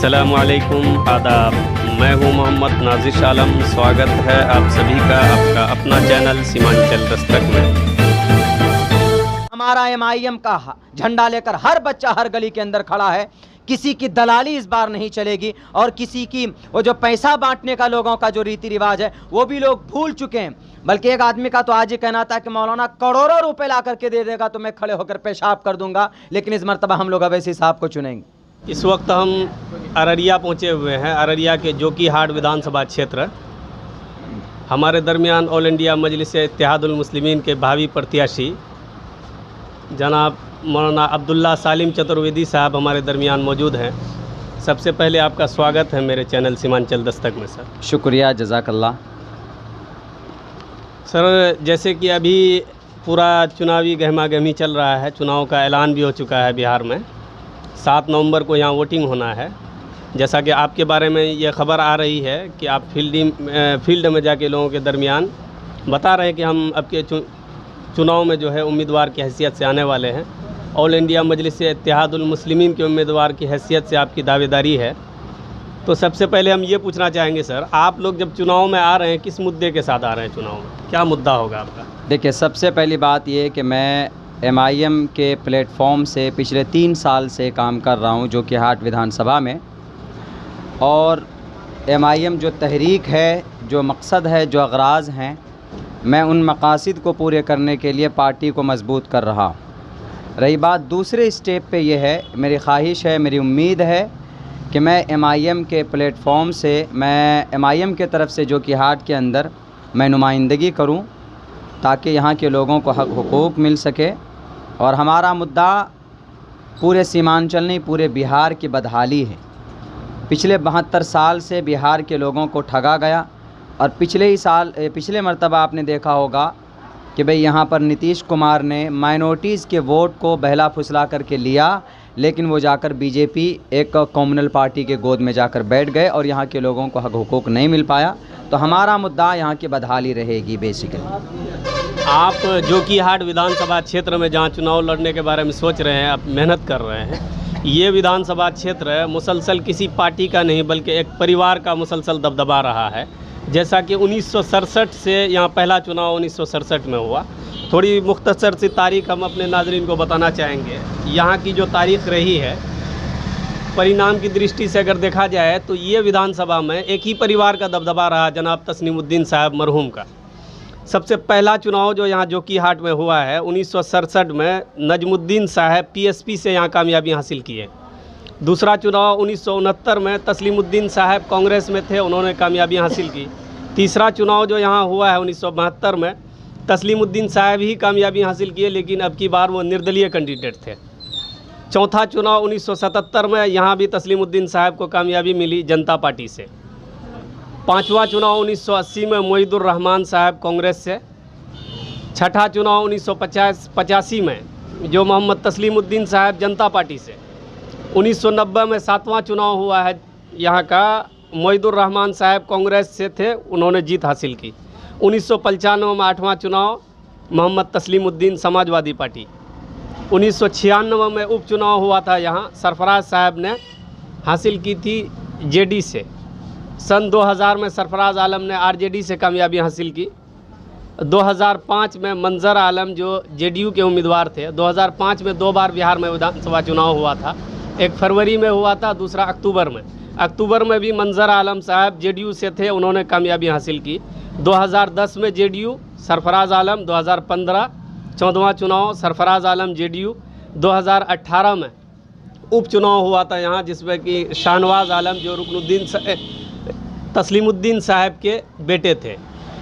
अस्सलामुअलैकुम, आदाब। मैं हूं मोहम्मद नाजिश आलम। स्वागत है आप सभी का आपका अपना चैनल सीमांचल दस्तक में। हमारा MIM का झंडा लेकर हर बच्चा हर गली के अंदर खड़ा है। किसी की दलाली इस बार नहीं चलेगी और किसी की वो जो पैसा बांटने का लोगों का जो रीति रिवाज है वो भी लोग भूल चुके हैं। बल्कि एक आदमी का तो आज ही कहना था कि मौलाना करोड़ों रुपए ला करके दे देगा तो मैं खड़े होकर पेशाब कर दूंगा, लेकिन इस मर्तबा हम लोग अवैसी साहब को चुनेंगे। इस वक्त हम अररिया पहुंचे हुए हैं। अररिया के जोकीहाट विधानसभा क्षेत्र। हमारे दरमियान ऑल इंडिया मजलिस इत्तेहादुल मुस्लिमीन के भावी प्रत्याशी जनाब मौलाना अब्दुल्ला सालिम चतुर्वेदी साहब हमारे दरमियान मौजूद हैं। सबसे पहले आपका स्वागत है मेरे चैनल सीमांचल दस्तक में सर। शुक्रिया, जज़ाकल्लाह। सर, जैसे कि अभी पूरा चुनावी गहमा गहमी चल रहा है, चुनाव का ऐलान भी हो चुका है बिहार में। 7 नवंबर को यहाँ वोटिंग होना है। जैसा कि आपके बारे में ये खबर आ रही है कि आप फील्ड में जाके लोगों के दरमियान बता रहे हैं कि हम आपके चुनाव में जो है उम्मीदवार की हैसियत से आने वाले हैं। ऑल इंडिया मजलिस इत्तेहादुल मुस्लिमीन के उम्मीदवार की हैसियत से आपकी दावेदारी है। तो सबसे पहले हम ये पूछना चाहेंगे सर, आप लोग जब चुनाव में आ रहे हैं किस मुद्दे के साथ आ रहे हैं चुनाव में? क्या मुद्दा होगा आपका? देखिए, सबसे पहली बात ये कि मैं MIM के प्लेटफॉर्म से पिछले 3 साल से काम कर रहा हूँ जोकीहाट विधानसभा में। और MIM जो तहरीक है, जो मकसद है, जो अगराज़ हैं, मैं उन मकासद को पूरे करने के लिए पार्टी को मजबूत कर रहा हूँ। रही बात दूसरे स्टेप पे ये है, मेरी ख्वाहिश है, मेरी उम्मीद है कि मैं MIM के प्लेटफॉर्म से, मैं MIM के तरफ से जोकीहाट के अंदर मैं नुमाइंदगी करूं ताकि यहाँ के लोगों को हक हुकूक मिल सके। और हमारा मुद्दा पूरे सीमांचल नहीं, पूरे बिहार की बदहाली है। पिछले 72 साल से बिहार के लोगों को ठगा गया। और पिछले मर्तबा आपने देखा होगा कि भाई यहाँ पर नीतीश कुमार ने माइनॉरिटीज़ के वोट को बहला फुसला करके लिया, लेकिन वो जाकर बीजेपी एक कम्युनल पार्टी के गोद में जाकर बैठ गए और यहाँ के लोगों को हक हुकूक नहीं मिल पाया। तो हमारा मुद्दा यहाँ की बदहाली रहेगी बेसिकली। आप जोकीहाट विधानसभा क्षेत्र में जहाँ चुनाव लड़ने के बारे में सोच रहे हैं, आप मेहनत कर रहे हैं, ये विधानसभा क्षेत्र मुसलसल किसी पार्टी का नहीं बल्कि एक परिवार का मुसलसल दबदबा रहा है। जैसा कि 1967 से यहाँ पहला चुनाव 1967 में हुआ। थोड़ी मुख्तसर सी तारीख़ हम अपने नाज़रीन को बताना चाहेंगे। यहाँ की जो तारीख़ रही है, परिणाम की दृष्टि से अगर देखा जाए तो ये विधानसभा में एक ही परिवार का दबदबा रहा, जनाब तस्नीमुद्दीन साहब मरहूम का। सबसे पहला चुनाव जो यहाँ जोकीहाट में हुआ है 1967 में नजमुद्दीन साहब PSP से यहाँ कामयाबी हासिल किए। दूसरा चुनाव 1969 में तस्लीमुद्दीन साहब कांग्रेस में थे, उन्होंने कामयाबी हासिल की। तीसरा चुनाव जो यहाँ हुआ है 1972 में तस्लीमुद्दीन साहब ही कामयाबी हासिल किए, लेकिन अब की बार वो निर्दलीय कैंडिडेट थे। चौथा चुनाव 1977 में यहाँ भी तस्लीमुद्दीन साहब को कामयाबी मिली जनता पार्टी से। पाँचवा चुनाव 1980 में मोहिदुर रहमान साहब कांग्रेस से। छठा चुनाव 1985 में जो मोहम्मद तस्लीमुद्दीन साहब जनता पार्टी से। 1990 में 7वां चुनाव हुआ है यहाँ का, मोहिदुर रहमान साहब कांग्रेस से थे, उन्होंने जीत हासिल की। 1995 में 8वां चुनाव मोहम्मद तस्लीमुद्दीन समाजवादी पार्टी। 1996 में उपचुनाव हुआ था यहाँ, सरफराज साहब ने हासिल की थी JD से। सन 2000 में सरफराज आलम ने RJD से कामयाबी हासिल की। 2005 में मंजर आलम जो JDU के उम्मीदवार थे, 2005 में 2 बार बिहार में विधानसभा चुनाव हुआ था। एक फरवरी में हुआ था, दूसरा अक्टूबर में। अक्टूबर में भी मंजर आलम साहब JDU से थे, उन्होंने कामयाबी हासिल की। 2010 में JDU सरफराज आलम, 2015 14वां चुनाव सरफराज आलम JDU। 2018 में उपचुनाव हुआ था यहाँ, जिसमें कि शाहनवाज आलम जो तस्लीमुद्दीन साहब के बेटे थे।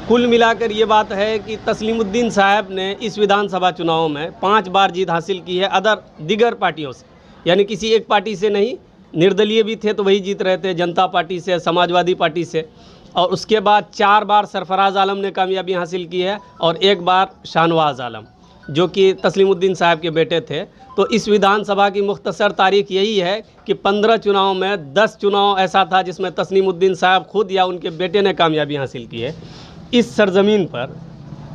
कुल मिलाकर ये बात है कि तस्लीमुद्दीन साहब ने इस विधानसभा चुनाव में 5 बार जीत हासिल की है दिगर पार्टियों से, यानी किसी एक पार्टी से नहीं। निर्दलीय भी थे तो वही जीत रहे थे, जनता पार्टी से, समाजवादी पार्टी से। और उसके बाद 4 बार सरफराज आलम ने कामयाबी हासिल की है और 1 बार शाहनवाज आलम जो कि तस्लीमुद्दीन साहब के बेटे थे। तो इस विधानसभा की मुख्तसर तारीख यही है कि 15 चुनाव में 10 चुनाव ऐसा था जिसमें तस्लीमुद्दीन साहब खुद या उनके बेटे ने कामयाबी हासिल की है। इस सरजमीन पर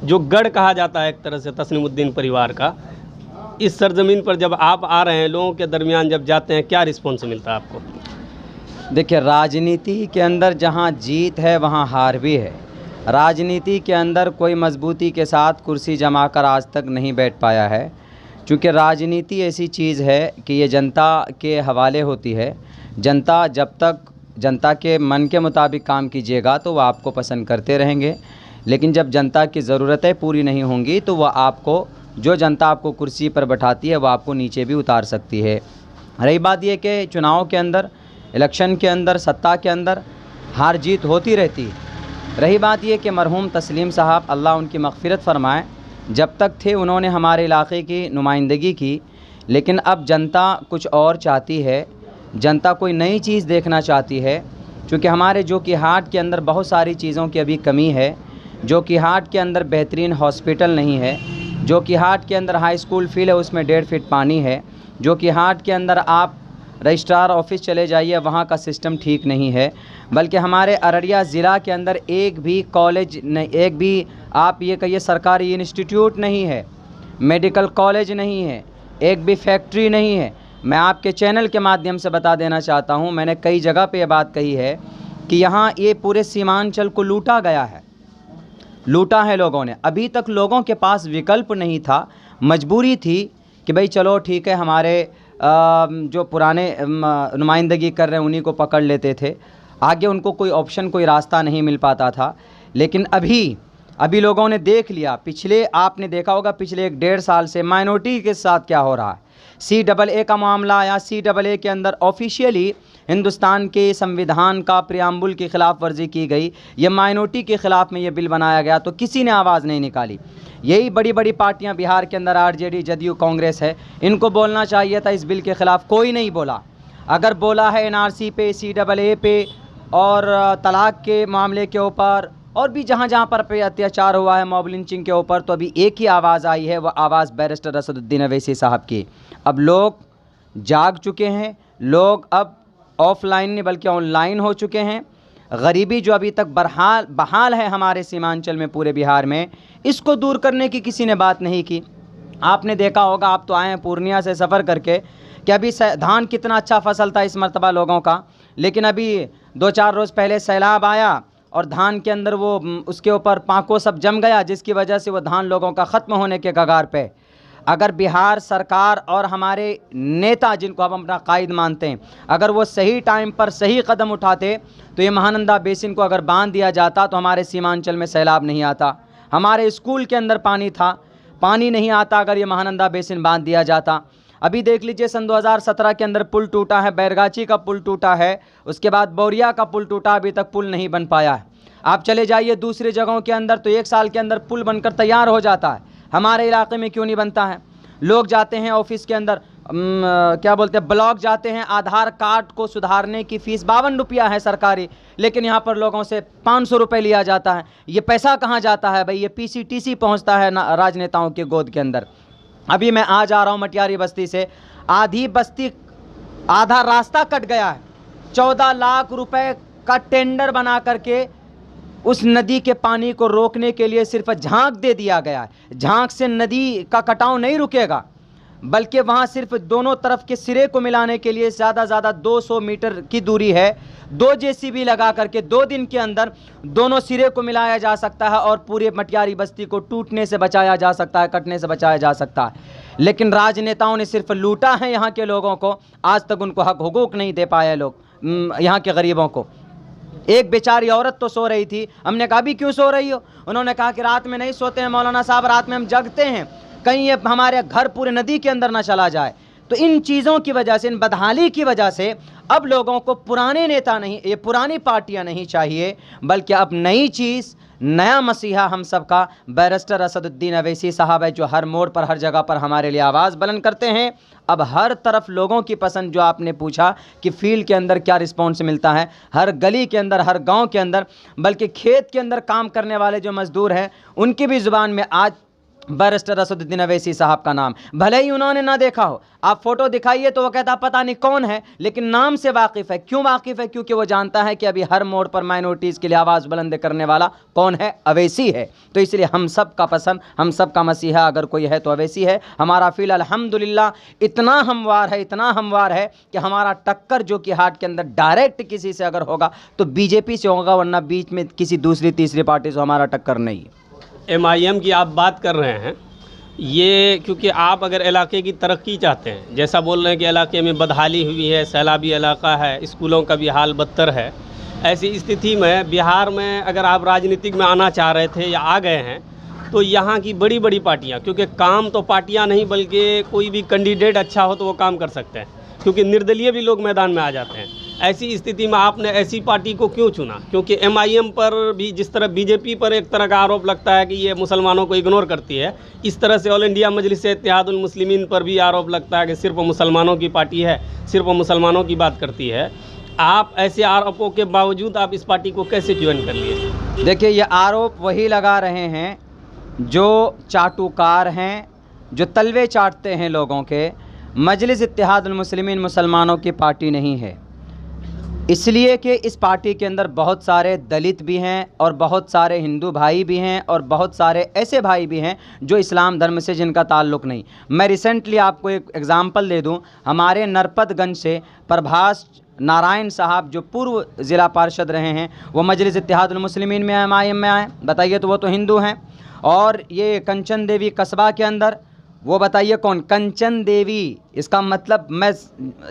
जो गढ़ कहा जाता है एक तरह से तस्लीमुद्दीन परिवार का, इस सरजमीन पर जब आप आ रहे हैं, लोगों के दरमियान जब जाते हैं, क्या रिस्पॉन्स मिलता है आपको? देखिए, राजनीति के अंदर जहाँ जीत है वहाँ हार भी है। राजनीति के अंदर कोई मजबूती के साथ कुर्सी जमा कर आज तक नहीं बैठ पाया है, क्योंकि राजनीति ऐसी चीज़ है कि ये जनता के हवाले होती है। जनता जब तक जनता के मन के मुताबिक काम कीजिएगा तो वह आपको पसंद करते रहेंगे, लेकिन जब जनता की ज़रूरतें पूरी नहीं होंगी तो वह आपको, जो जनता आपको कुर्सी पर बैठाती है वह आपको नीचे भी उतार सकती है। रही बात यह कि चुनाव के अंदर, इलेक्शन के अंदर, सत्ता के अंदर हार जीत होती रहती है। रही बात यह कि मरहूम तस्लीम साहब, अल्लाह उनकी मग़फ़िरत फ़रमाए, जब तक थे उन्होंने हमारे इलाक़े की नुमाइंदगी की, लेकिन अब जनता कुछ और चाहती है। जनता कोई नई चीज़ देखना चाहती है, क्योंकि हमारे जोकीहाट के अंदर बहुत सारी चीज़ों की अभी कमी है। जोकीहाट के अंदर बेहतरीन हॉस्पिटल नहीं है। जोकीहाट के अंदर हाई स्कूल फील्ड है, उसमें 1.5 फीट पानी है। जोकीहाट के अंदर आप रजिस्ट्रार ऑफिस चले जाइए, वहाँ का सिस्टम ठीक नहीं है। बल्कि हमारे अररिया ज़िला के अंदर एक भी कॉलेज नहीं, एक भी आप ये कहिए सरकारी इंस्टीट्यूट नहीं है, मेडिकल कॉलेज नहीं है, एक भी फैक्ट्री नहीं है। मैं आपके चैनल के माध्यम से बता देना चाहता हूँ, मैंने कई जगह पे ये बात कही है कि यहाँ ये पूरे सीमांचल को लूटा गया है, लूटा है लोगों ने। अभी तक लोगों के पास विकल्प नहीं था, मजबूरी थी कि भाई चलो ठीक है, हमारे जो पुराने नुमाइंदगी कर रहे हैं उन्हीं को पकड़ लेते थे, आगे उनको कोई ऑप्शन, कोई रास्ता नहीं मिल पाता था। लेकिन अभी लोगों ने देख लिया, पिछले आपने देखा होगा पिछले 1.5 साल से माइनॉरिटी के साथ क्या हो रहा है। CAA का मामला आया, CAA के अंदर ऑफिशियली हिंदुस्तान के संविधान का प्रियम्बुल की खिलाफ वर्जी की गई, ये माइनॉरिटी के ख़िलाफ़ में ये बिल बनाया गया, तो किसी ने आवाज़ नहीं निकाली। यही बड़ी बड़ी पार्टियां बिहार के अंदर RJD, जदयू, कांग्रेस है, इनको बोलना चाहिए था इस बिल के ख़िलाफ़, कोई नहीं बोला। अगर बोला है NRC पे, CAA पे और तलाक़ के मामले के ऊपर और भी जहाँ जहाँ पर अत्याचार हुआ है, मॉब लिंचिंग के ऊपर, तो अभी एक ही आवाज़ आई है, वह आवाज़ बैरिस्टर असदुद्दीन अवैसी साहब की। अब लोग जाग चुके हैं, लोग अब ऑफलाइन नहीं बल्कि ऑनलाइन हो चुके हैं। गरीबी जो अभी तक बहाल है हमारे सीमांचल में, पूरे बिहार में, इसको दूर करने की किसी ने बात नहीं की। आपने देखा होगा, आप तो आए हैं पूर्णिया से सफ़र करके, कि अभी धान कितना अच्छा फसल था इस मरतबा लोगों का, लेकिन अभी 2-4 रोज़ पहले सैलाब आया और धान के अंदर वो उसके ऊपर पाँको सब जम गया, जिसकी वजह से वो धान लोगों का ख़त्म होने के कगार पे। अगर बिहार सरकार और हमारे नेता, जिनको हम अपना कायद मानते हैं, अगर वो सही टाइम पर सही कदम उठाते तो ये महानंदा बेसिन को अगर बांध दिया जाता तो हमारे सीमांचल में सैलाब नहीं आता। हमारे स्कूल के अंदर पानी था, पानी नहीं आता अगर ये महानंदा बेसिन बांध दिया जाता। अभी देख लीजिए, सन 2017 के अंदर पुल टूटा है, बैरगाची का पुल टूटा है, उसके बाद बोरिया का पुल टूटा, अभी तक पुल नहीं बन पाया है। आप चले जाइए दूसरी जगहों के अंदर तो 1 साल के अंदर पुल बनकर तैयार हो जाता है, हमारे इलाके में क्यों नहीं बनता है? लोग जाते हैं ऑफिस के अंदर, क्या बोलते हैं, ब्लॉक जाते हैं, आधार कार्ड को सुधारने की फ़ीस 52 रुपया है सरकारी, लेकिन यहाँ पर लोगों से 500 रुपये लिया जाता है। ये पैसा कहाँ जाता है भाई? ये PCTC पहुँचता है राजनेताओं के गोद के अंदर। अभी मैं आ जा रहा हूँ मटियारी बस्ती से, आधी बस्ती, आधा रास्ता कट गया है। 14 लाख रुपए का टेंडर बना करके उस नदी के पानी को रोकने के लिए सिर्फ झांक दे दिया गया है। झांक से नदी का कटाव नहीं रुकेगा, बल्कि वहाँ सिर्फ दोनों तरफ के सिरे को मिलाने के लिए ज़्यादा 200 मीटर की दूरी है। 2 JCB लगा करके 2 दिन के अंदर दोनों सिरे को मिलाया जा सकता है और पूरे मटियारी बस्ती को टूटने से बचाया जा सकता है, कटने से बचाया जा सकता है। लेकिन राजनेताओं ने सिर्फ लूटा है यहाँ के लोगों को, आज तक उनको हक हुकूक नहीं दे पाए लोग, यहाँ के गरीबों को। एक बेचारी औरत तो सो रही थी, हमने कहा भी क्यों सो रही हो? उन्होंने कहा कि रात में नहीं सोते हैं मौलाना साहब, रात में हम जगते हैं, कहीं ये हमारे घर पूरे नदी के अंदर ना चला जाए। तो इन चीज़ों की वजह से, इन बदहाली की वजह से अब लोगों को पुराने नेता नहीं, ये पुरानी पार्टियां नहीं चाहिए, बल्कि अब नई चीज़, नया मसीहा हम सबका बैरिस्टर असदुद्दीन अवैसी साहब है, जो हर मोड़ पर, हर जगह पर हमारे लिए आवाज़ बुलंद करते हैं। अब हर तरफ लोगों की पसंद, जो आपने पूछा कि फील्ड के अंदर क्या रिस्पॉन्स मिलता है, हर गली के अंदर, हर गांव के अंदर, बल्कि खेत के अंदर काम करने वाले जो मज़दूर हैं उनकी भी ज़ुबान में आज बैरिस्टर असदुद्दीन अवैसी साहब का नाम, भले ही उन्होंने ना देखा हो, आप फोटो दिखाइए तो वो कहता पता नहीं कौन है, लेकिन नाम से वाकिफ़ है। क्यों वाकिफ़ है? क्योंकि वो जानता है कि अभी हर मोड़ पर माइनॉरिटीज़ के लिए आवाज़ बुलंद करने वाला कौन है? अवैसी है। तो इसलिए हम सब का पसंद, हम सब का मसीहा अगर कोई है तो अवैसी है। हमारा फील अल्हम्दुलिल्लाह इतना हमवार है, इतना हमवार है कि हमारा टक्कर जो कि हाट के अंदर डायरेक्ट किसी से अगर होगा तो बीजेपी से होगा, वरना बीच में किसी दूसरी तीसरी पार्टी से हमारा टक्कर नहीं है। MIM की आप बात कर रहे हैं, ये क्योंकि आप अगर इलाके की तरक्की चाहते हैं, जैसा बोल रहे हैं कि इलाके में बदहाली हुई है, सैलाबी इलाका है, स्कूलों का भी हाल बदतर है, ऐसी स्थिति में बिहार में अगर आप राजनीतिक में आना चाह रहे थे या आ गए हैं, तो यहाँ की बड़ी बड़ी पार्टियाँ, क्योंकि काम तो पार्टियाँ नहीं बल्कि कोई भी कैंडिडेट अच्छा हो तो वो काम कर सकते हैं, क्योंकि निर्दलीय भी लोग मैदान में आ जाते हैं। ऐसी स्थिति में आपने ऐसी पार्टी को क्यों चुना? क्योंकि MIM पर भी जिस तरह बीजेपी पर एक तरह का आरोप लगता है कि ये मुसलमानों को इग्नोर करती है, इस तरह से ऑल इंडिया मजलिस-ए-इत्तेहादुल मुस्लिमीन पर भी आरोप लगता है कि सिर्फ मुसलमानों की पार्टी है, सिर्फ मुसलमानों की बात करती है। आप ऐसे आरोपों के बावजूद आप इस पार्टी को कैसे ज्वाइन कर लिए? देखिए, ये आरोप वही लगा रहे हैं जो चाटुकार हैं, जो तलवे चाटते हैं लोगों के। मजलिस-ए-इत्तेहादुल मुस्लिमीन मुसलमानों की पार्टी नहीं है, इसलिए कि इस पार्टी के अंदर बहुत सारे दलित भी हैं और बहुत सारे हिंदू भाई भी हैं और बहुत सारे ऐसे भाई भी हैं जो इस्लाम धर्म से जिनका ताल्लुक़ नहीं। मैं रिसेंटली आपको एक एग्ज़ाम्पल दे दूं, हमारे नरपतगंज से प्रभास नारायण साहब जो पूर्व ज़िला पार्षद रहे हैं, वो मजलिस-ए-इत्तेहादुल मुस्लिमीन में MIM में आए। बताइए, तो वो तो हिंदू हैं। और ये कंचन देवी कस्बा के अंदर, वो बताइए कौन? कंचन देवी। इसका मतलब मैं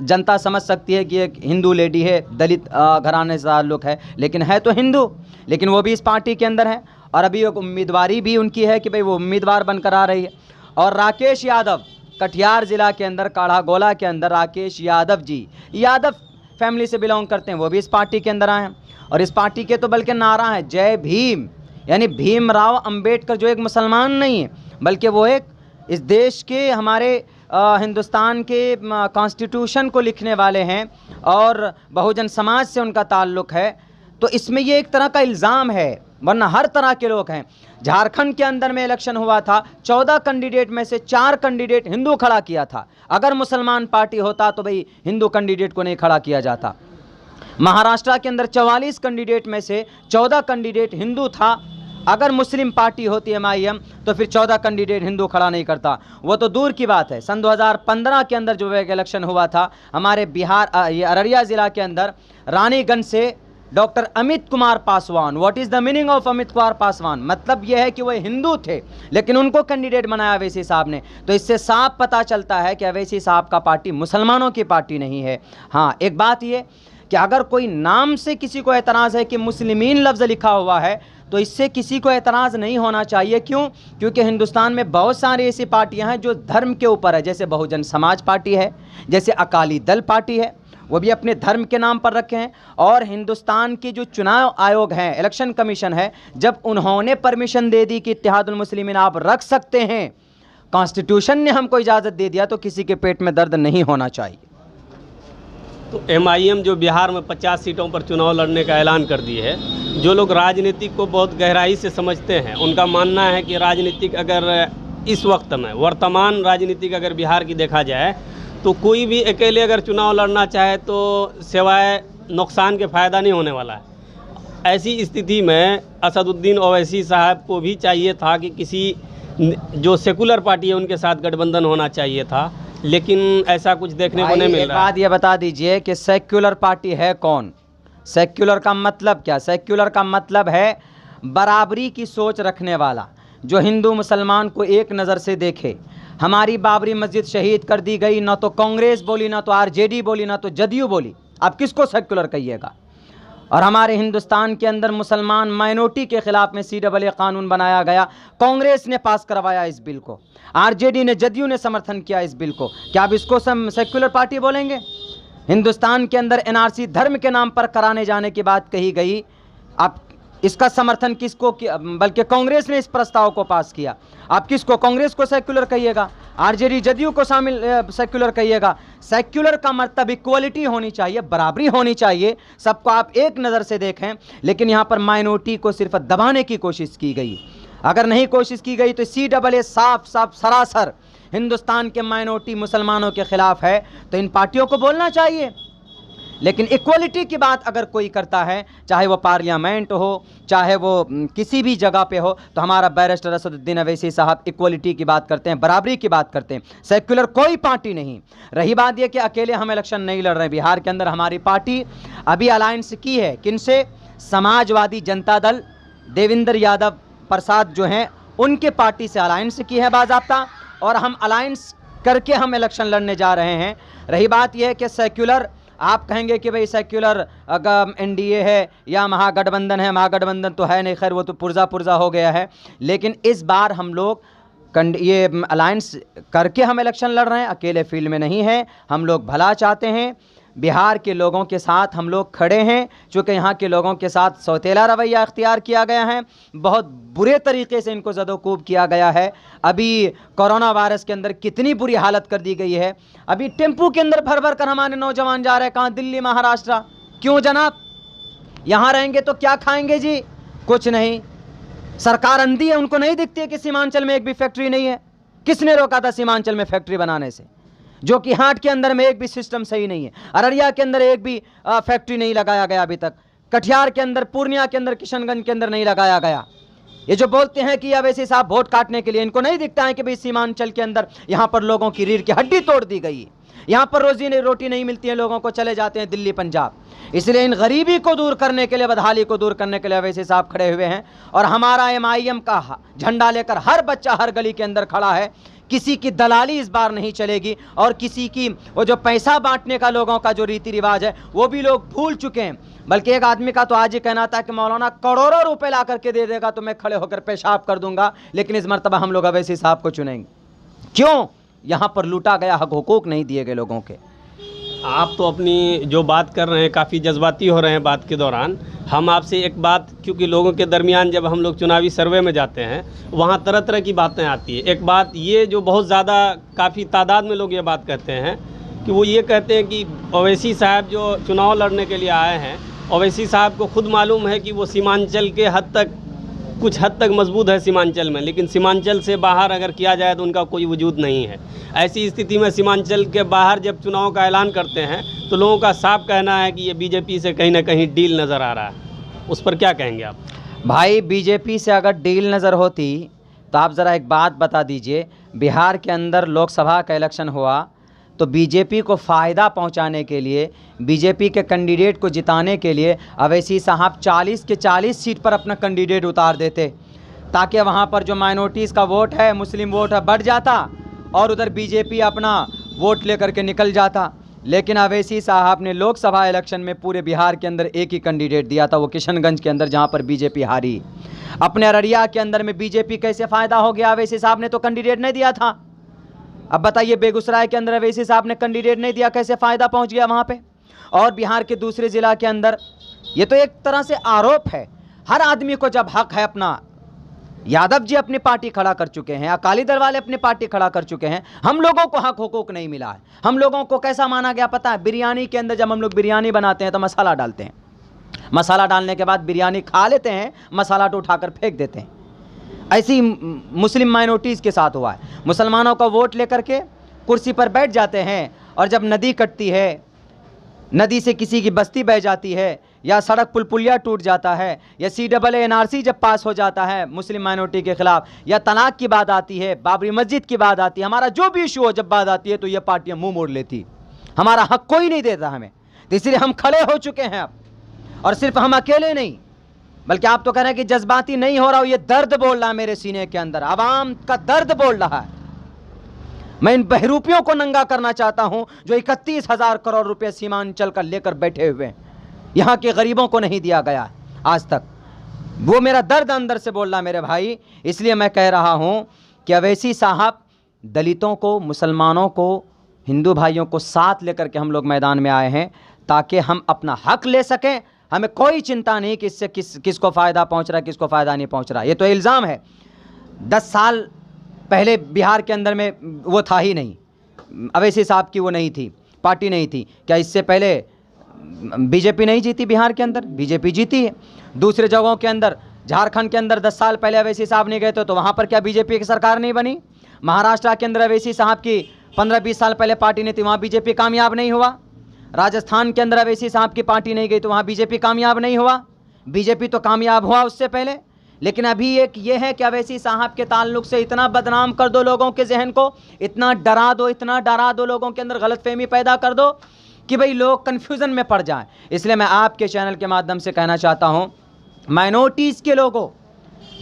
जनता समझ सकती है कि एक हिंदू लेडी है, दलित घराने से ताल्लुक़ है, लेकिन है तो हिंदू, लेकिन वो भी इस पार्टी के अंदर है। और अभी एक उम्मीदवारी भी उनकी है कि भाई वो उम्मीदवार बनकर आ रही है। और राकेश यादव, कटिहार ज़िला के अंदर काढ़ागोला के अंदर राकेश यादव जी, यादव फैमिली से बिलोंग करते हैं, वो भी इस पार्टी के अंदर आए हैं। और इस पार्टी के तो बल्कि नारा है जय भीम, यानी भीमराव अंबेडकर जो एक मुसलमान नहीं है बल्कि वो एक इस देश के हमारे हिंदुस्तान के कॉन्स्टिट्यूशन को लिखने वाले हैं और बहुजन समाज से उनका ताल्लुक़ है। तो इसमें ये एक तरह का इल्ज़ाम है, वरना हर तरह के लोग हैं। झारखंड के अंदर में इलेक्शन हुआ था, 14 कैंडिडेट में से 4 कैंडिडेट हिंदू खड़ा किया था। अगर मुसलमान पार्टी होता तो भाई हिंदू कैंडिडेट को नहीं खड़ा किया जाता। महाराष्ट्र के अंदर 44 कैंडिडेट में से 14 कैंडिडेट हिंदू था। अगर मुस्लिम पार्टी होती MIM तो फिर 14 कैंडिडेट हिंदू खड़ा नहीं करता। वो तो दूर की बात है। सन 2015 के अंदर जो एक इलेक्शन हुआ था हमारे बिहार ये अररिया ज़िला के अंदर, रानीगंज से doctor Amit Kumar Paswan. What is the meaning of Amit Kumar Paswan? मतलब यह है कि वो हिंदू थे लेकिन उनको कैंडिडेट बनाया अवैसी साहब ने। तो इससे साफ पता चलता है कि अवैसी साहब का पार्टी मुसलमानों की पार्टी नहीं है। हाँ, एक बात ये कि अगर कोई नाम से किसी को एतराज़ है कि मुस्लिमीन लफ्ज़ लिखा हुआ है तो इससे किसी को एतराज़ नहीं होना चाहिए। क्यों? क्योंकि हिंदुस्तान में बहुत सारी ऐसी पार्टियां हैं जो धर्म के ऊपर है, जैसे बहुजन समाज पार्टी है, जैसे अकाली दल पार्टी है, वो भी अपने धर्म के नाम पर रखे हैं। और हिंदुस्तान की जो चुनाव आयोग है, इलेक्शन कमीशन है, जब उन्होंने परमिशन दे दी कि इत्तेहादुल मुस्लिमीन आप रख सकते हैं, कॉन्स्टिट्यूशन ने हमको इजाज़त दे दिया, तो किसी के पेट में दर्द नहीं होना चाहिए। तो MIM जो बिहार में 50 सीटों पर चुनाव लड़ने का ऐलान कर दी है, जो लोग राजनीतिक को बहुत गहराई से समझते हैं उनका मानना है कि राजनीतिक अगर इस वक्त में वर्तमान राजनीतिक अगर बिहार की देखा जाए तो कोई भी अकेले अगर चुनाव लड़ना चाहे तो सिवाय नुकसान के फ़ायदा नहीं होने वाला है। ऐसी स्थिति में असदुद्दीन ओवैसी साहब को भी चाहिए था कि किसी जो सेकुलर पार्टी है उनके साथ गठबंधन होना चाहिए था, लेकिन ऐसा कुछ देखने को नहीं मिल रहा है। बात ये बता दीजिए कि सेक्युलर पार्टी है कौन? सेक्युलर का मतलब क्या? सेक्युलर का मतलब है बराबरी की सोच रखने वाला, जो हिंदू मुसलमान को एक नज़र से देखे। हमारी बाबरी मस्जिद शहीद कर दी गई, ना तो कांग्रेस बोली, ना तो RJD बोली, ना तो जदयू बोली, आप किसको सेक्युलर कहिएगा? और हमारे हिंदुस्तान के अंदर मुसलमान माइनॉरिटी के ख़िलाफ़ में CAA कानून बनाया गया, कांग्रेस ने पास करवाया इस बिल को, RJD ने, जदयू ने समर्थन किया इस बिल को। क्या आप इसको सेक्युलर पार्टी बोलेंगे? हिंदुस्तान के अंदर NRC धर्म के नाम पर कराने जाने की बात कही गई, आप इसका समर्थन किसको किया? बल्कि कांग्रेस ने इस प्रस्ताव को पास किया, आप किसको? कांग्रेस को सेक्युलर कहिएगा, RJD जदयू को शामिल सेक्युलर कहिएगा। सेक्युलर का मतलब इक्वलिटी होनी चाहिए, बराबरी होनी चाहिए, सबको आप एक नज़र से देखें। लेकिन यहाँ पर माइनॉरिटी को सिर्फ दबाने की कोशिश की गई। अगर नहीं कोशिश की गई तो CAA साफ साफ सरासर हिंदुस्तान के माइनॉरिटी मुसलमानों के खिलाफ है, तो इन पार्टियों को बोलना चाहिए। लेकिन इक्वलिटी की बात अगर कोई करता है, चाहे वो पार्लियामेंट हो, चाहे वो किसी भी जगह पे हो, तो हमारा बैरिस्टर असदुद्दीन अवैसी साहब इक्वलिटी की बात करते हैं, बराबरी की बात करते हैं। सेक्युलर कोई पार्टी नहीं। रही बात ये कि अकेले हम इलेक्शन नहीं लड़ रहे हैं, बिहार के अंदर हमारी पार्टी अभी अलायंस की है। किनसे? समाजवादी जनता दल, देवेंद्र यादव प्रसाद जो हैं उनके पार्टी से अलायंस की है बाज़ाब्ता, और हम अलायंस करके हम इलेक्शन लड़ने जा रहे हैं। रही बात यह है कि सेक्युलर, आप कहेंगे कि भाई सेक्युलर अगर NDA है या महागठबंधन है, महागठबंधन तो है नहीं, खैर वो तो पुर्जा हो गया है। लेकिन इस बार हम लोग ये अलायंस करके हम इलेक्शन लड़ रहे हैं, अकेले फील्ड में नहीं हैं। हम लोग भला चाहते हैं, बिहार के लोगों के साथ हम लोग खड़े हैं। चूँकि यहाँ के लोगों के साथ सौतेला रवैया इख्तियार किया गया है, बहुत बुरे तरीके से इनको ज़दोकूब किया गया है। अभी कोरोना वायरस के अंदर कितनी बुरी हालत कर दी गई है। अभी टेम्पू के अंदर भर भर कर हमारे नौजवान जा रहे हैं, कहाँ? दिल्ली, महाराष्ट्र। क्यों जनाब? यहाँ रहेंगे तो क्या खाएंगे जी? कुछ नहीं। सरकार अंधी है, उनको नहीं दिखती है कि सीमांचल में एक भी फैक्ट्री नहीं है। किसने रोका था सीमांचल में फैक्ट्री बनाने से? जो कि हाट के अंदर में एक भी सिस्टम सही नहीं है, अररिया के अंदर एक भी फैक्ट्री नहीं लगाया गया अभी तक, कटिहार के अंदर, पूर्णिया के अंदर, किशनगंज के अंदर नहीं लगाया गया। ये जो बोलते हैं कि अवैसी साहब वोट काटने के लिए, इनको नहीं दिखता है कि भाई सीमांचल के अंदर यहाँ पर लोगों की रीढ़ की हड्डी तोड़ दी गई है, यहाँ पर रोटी नहीं मिलती है लोगों को, चले जाते हैं दिल्ली, पंजाब। इसलिए इन गरीबी को दूर करने के लिए, बदहाली को दूर करने के लिए अवैसी साहब खड़े हुए हैं। और हमारा MIM का झंडा लेकर हर बच्चा हर गली के अंदर खड़ा है। किसी की दलाली इस बार नहीं चलेगी, और किसी की वो जो पैसा बांटने का लोगों का जो रीति रिवाज है वो भी लोग भूल चुके हैं। बल्कि एक आदमी का तो आज ही कहना था कि मौलाना करोड़ों रुपए ला करके दे देगा तो मैं खड़े होकर पेशाब कर दूंगा, लेकिन इस मर्तबा हम लोग अवैसी साहब को चुनेंगे। क्यों? यहाँ पर लूटा गया हक हुकूक नहीं दिए गए लोगों के। आप तो अपनी जो बात कर रहे हैं काफ़ी जज्बाती हो रहे हैं बात के दौरान। हम आपसे एक बात, क्योंकि लोगों के दरमियान जब हम लोग चुनावी सर्वे में जाते हैं वहाँ तरह तरह की बातें आती है। एक बात ये जो बहुत ज़्यादा काफ़ी तादाद में लोग ये बात कहते हैं कि वो ये कहते हैं कि ओवैसी साहब जो चुनाव लड़ने के लिए आए हैं, ओवैसी साहब को खुद मालूम है कि वो सीमांचल के कुछ हद तक मजबूत है सीमांचल में, लेकिन सीमांचल से बाहर अगर किया जाए तो उनका कोई वजूद नहीं है। ऐसी स्थिति में सीमांचल के बाहर जब चुनाव का ऐलान करते हैं तो लोगों का साफ कहना है कि ये बीजेपी से कहीं ना कहीं डील नज़र आ रहा है। उस पर क्या कहेंगे आप? भाई, बीजेपी से अगर डील नज़र होती तो आप ज़रा एक बात बता दीजिए, बिहार के अंदर लोकसभा का इलेक्शन हुआ तो बीजेपी को फ़ायदा पहुंचाने के लिए, बीजेपी के कैंडिडेट को जिताने के लिए अवैसी साहब 40 के 40 सीट पर अपना कैंडिडेट उतार देते, ताकि वहां पर जो माइनॉरिटीज़ का वोट है, मुस्लिम वोट है, बढ़ जाता और उधर बीजेपी अपना वोट लेकर के निकल जाता। लेकिन अवैसी साहब ने लोकसभा इलेक्शन में पूरे बिहार के अंदर एक ही कैंडिडेट दिया था, वो किशनगंज के अंदर, जहाँ पर बीजेपी हारी। अपने अररिया के अंदर में बीजेपी कैसे फ़ायदा हो गया? अवैसी साहब ने तो कैंडिडेट नहीं दिया था। अब बताइए, बेगूसराय के अंदर अवैसी साहब ने कैंडिडेट नहीं दिया, कैसे फ़ायदा पहुंच गया वहाँ पे? और बिहार के दूसरे ज़िला के अंदर, ये तो एक तरह से आरोप है। हर आदमी को जब हक है अपना, यादव जी अपनी पार्टी खड़ा कर चुके हैं, अकाली दल वाले अपनी पार्टी खड़ा कर चुके हैं, हम लोगों को हक हुकूक नहीं मिला है। हम लोगों को कैसा माना गया पता है? बिरयानी के अंदर जब हम लोग बिरयानी बनाते हैं तो मसाला डालते हैं, मसाला डालने के बाद बिरयानी खा लेते हैं, मसाला तो उठाकर फेंक देते हैं। ऐसी मुस्लिम माइनॉरिटीज़ के साथ हुआ है। मुसलमानों का वोट लेकर के कुर्सी पर बैठ जाते हैं, और जब नदी कटती है, नदी से किसी की बस्ती बह जाती है, या सड़क पुल पुलिया टूट जाता है, या CAA NRC जब पास हो जाता है मुस्लिम माइनॉरिटी के ख़िलाफ़, या तलाक की बात आती है, बाबरी मस्जिद की बात आती है, हमारा जो भी इशू हो जब बात आती है तो ये पार्टियाँ मुँह मोड़ लेती, हमारा हक कोई नहीं देता हमें। तो इसलिए हम खड़े हो चुके हैं अब, और सिर्फ हम अकेले नहीं, बल्कि आप तो कह रहे हैं कि जज्बाती नहीं हो रहा हूँ, ये दर्द बोल रहा है मेरे सीने के अंदर, आवाम का दर्द बोल रहा है। मैं इन बहरूपियों को नंगा करना चाहता हूं जो 31,000 करोड़ रुपए सीमांचल का लेकर बैठे हुए हैं, यहाँ के गरीबों को नहीं दिया गया आज तक। वो मेरा दर्द अंदर से बोल रहा मेरे भाई। इसलिए मैं कह रहा हूं कि अवैसी साहब दलितों को, मुसलमानों को, हिंदू भाइयों को साथ लेकर के हम लोग मैदान में आए हैं ताकि हम अपना हक ले सकें। हमें कोई चिंता नहीं कि इससे किसको फ़ायदा पहुंच रहा है, किसको फ़ायदा नहीं पहुंच रहा। ये तो इल्ज़ाम है। 10 साल पहले बिहार के अंदर में वो था ही नहीं, अवैसी साहब की वो नहीं थी, पार्टी नहीं थी। क्या इससे पहले बीजेपी नहीं जीती बिहार के अंदर? बीजेपी जीती है। दूसरे जगहों के अंदर झारखंड के अंदर 10 साल पहले अवैसी साहब नहीं गए थे तो वहाँ पर क्या बीजेपी की सरकार नहीं बनी? महाराष्ट्र के अंदर अवैसी साहब की 15-20 साल पहले पार्टी नहीं थी, वहाँ बीजेपी कामयाब नहीं हुआ। राजस्थान के अंदर अवैसी साहब की पार्टी नहीं गई तो वहाँ बीजेपी कामयाब नहीं हुआ। बीजेपी तो कामयाब हुआ उससे पहले। लेकिन अभी एक ये है कि अवैसी साहब के ताल्लुक से इतना बदनाम कर दो लोगों के जहन को, इतना डरा दो लोगों के अंदर गलतफहमी पैदा कर दो कि भाई लोग कन्फ्यूज़न में पड़ जाएं। इसलिए मैं आपके चैनल के माध्यम से कहना चाहता हूँ, माइनॉरिटीज़ के लोगों,